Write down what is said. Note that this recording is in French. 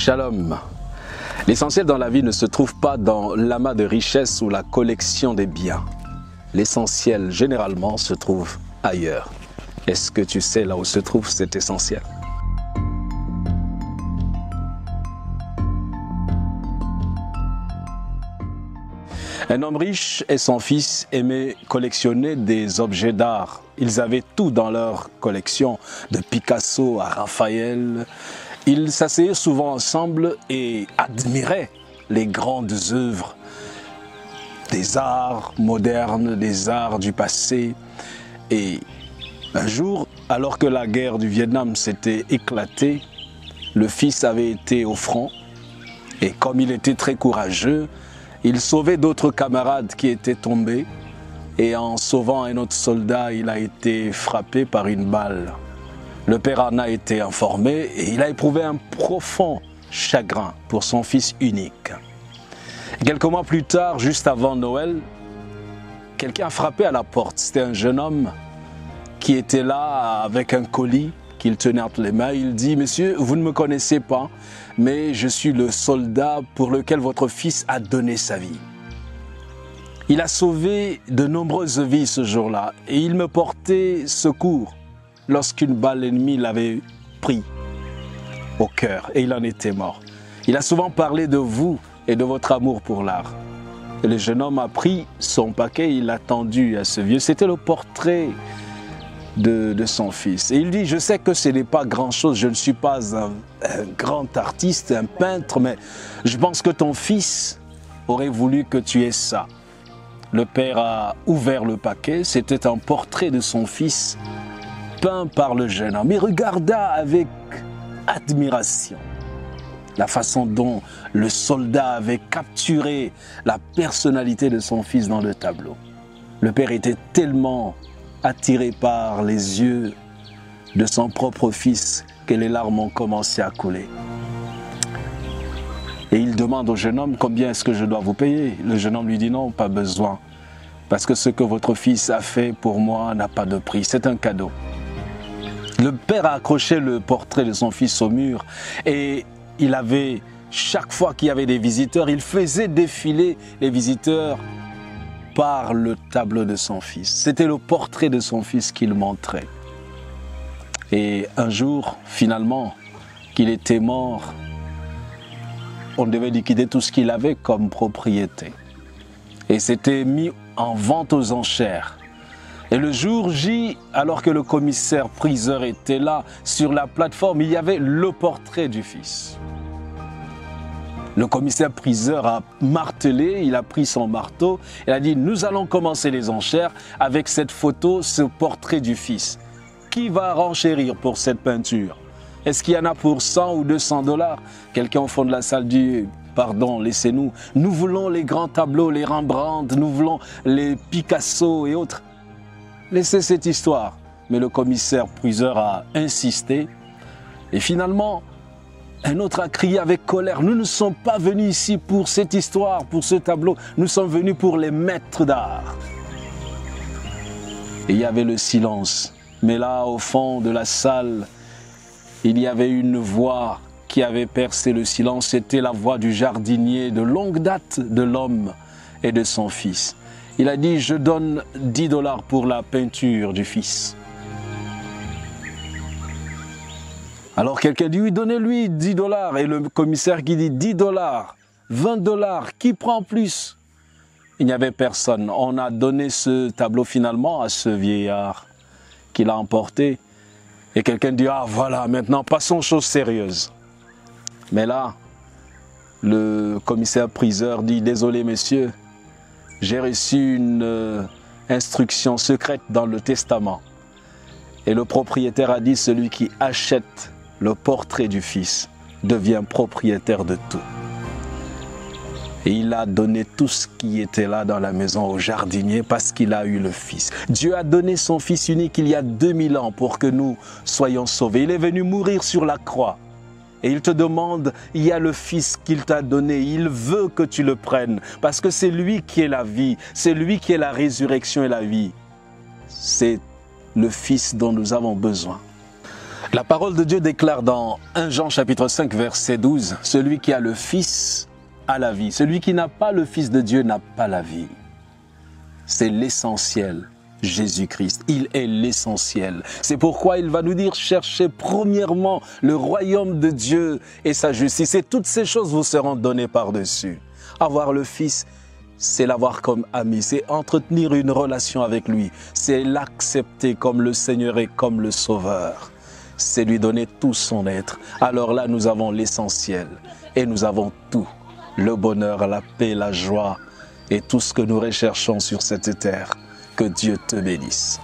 Shalom. L'essentiel dans la vie ne se trouve pas dans l'amas de richesses ou la collection des biens. L'essentiel, généralement, se trouve ailleurs. Est-ce que tu sais là où se trouve cet essentiel? Un homme riche et son fils aimaient collectionner des objets d'art. Ils avaient tout dans leur collection, de Picasso à Raphaël. Ils s'asseyaient souvent ensemble et admiraient les grandes œuvres des arts modernes, des arts du passé. Et un jour, alors que la guerre du Vietnam s'était éclatée, le fils avait été au front et comme il était très courageux, il sauvait d'autres camarades qui étaient tombés et en sauvant un autre soldat, il a été frappé par une balle. Le père en a été informé et il a éprouvé un profond chagrin pour son fils unique. Quelques mois plus tard, juste avant Noël, quelqu'un a frappé à la porte. C'était un jeune homme qui était là avec un colis qu'il tenait entre les mains. Il dit « Monsieur, vous ne me connaissez pas, mais je suis le soldat pour lequel votre fils a donné sa vie. Il a sauvé de nombreuses vies ce jour-là et il me portait secours lorsqu'une balle ennemie l'avait pris au cœur et il en était mort. Il a souvent parlé de vous et de votre amour pour l'art. » Et le jeune homme a pris son paquet, il l'a tendu à ce vieux. C'était le portrait de son fils. Et il dit, je sais que ce n'est pas grand-chose, je ne suis pas un grand artiste, un peintre, mais je pense que ton fils aurait voulu que tu aies ça. Le père a ouvert le paquet, c'était un portrait de son fils peint par le jeune homme. Il regarda avec admiration la façon dont le soldat avait capturé la personnalité de son fils dans le tableau. Le père était tellement attiré par les yeux de son propre fils que les larmes ont commencé à couler. Et il demande au jeune homme, combien est-ce que je dois vous payer? Le jeune homme lui dit non, pas besoin, parce que ce que votre fils a fait pour moi n'a pas de prix, c'est un cadeau. Le père a accroché le portrait de son fils au mur et il avait, chaque fois qu'il y avait des visiteurs, il faisait défiler les visiteurs par le tableau de son fils. C'était le portrait de son fils qu'il montrait. Et un jour, finalement, qu'il était mort, on devait liquider tout ce qu'il avait comme propriété. Et c'était mis en vente aux enchères. Et le jour J, alors que le commissaire-priseur était là, sur la plateforme, il y avait le portrait du fils. Le commissaire-priseur a martelé, il a pris son marteau, il a dit « Nous allons commencer les enchères avec cette photo, ce portrait du fils. Qui va renchérir pour cette peinture? Est-ce qu'il y en a pour 100 ou 200 $? Quelqu'un au fond de la salle dit « Pardon, laissez-nous. Nous voulons les grands tableaux, les Rembrandt, nous voulons les Picasso et autres. » Laissez cette histoire. Mais le commissaire-priseur a insisté et finalement, un autre a crié avec colère, nous ne sommes pas venus ici pour cette histoire, pour ce tableau, nous sommes venus pour les maîtres d'art. Et il y avait le silence. Mais là, au fond de la salle, il y avait une voix qui avait percé le silence. C'était la voix du jardinier de longue date de l'homme et de son fils. Il a dit, je donne 10 $ pour la peinture du fils. Alors quelqu'un dit, oui, donnez-lui 10 $. Et le commissaire qui dit 10 $, 20 $, qui prend plus? Il n'y avait personne. On a donné ce tableau finalement à ce vieillard qui l'a emporté. Et quelqu'un dit, ah voilà, maintenant passons aux choses sérieuses. Mais là, le commissaire-priseur dit, désolé messieurs, j'ai reçu une instruction secrète dans le testament. Et le propriétaire a dit, celui qui achète le portrait du fils devient propriétaire de tout. Et il a donné tout ce qui était là dans la maison au jardinier parce qu'il a eu le fils. Dieu a donné son fils unique il y a 2000 ans pour que nous soyons sauvés. Il est venu mourir sur la croix. Et il te demande, il y a le fils qu'il t'a donné, il veut que tu le prennes parce que c'est lui qui est la vie, c'est lui qui est la résurrection et la vie. C'est le fils dont nous avons besoin. La parole de Dieu déclare dans 1 Jean chapitre 5 verset 12, « Celui qui a le Fils a la vie. Celui qui n'a pas le Fils de Dieu n'a pas la vie. » C'est l'essentiel, Jésus-Christ. Il est l'essentiel. C'est pourquoi il va nous dire, cherchez premièrement le royaume de Dieu et sa justice. Et toutes ces choses vous seront données par-dessus. Avoir le Fils, c'est l'avoir comme ami, c'est entretenir une relation avec lui. C'est l'accepter comme le Seigneur et comme le Sauveur. C'est lui donner tout son être. Alors là, nous avons l'essentiel et nous avons tout. Le bonheur, la paix, la joie et tout ce que nous recherchons sur cette terre. Que Dieu te bénisse.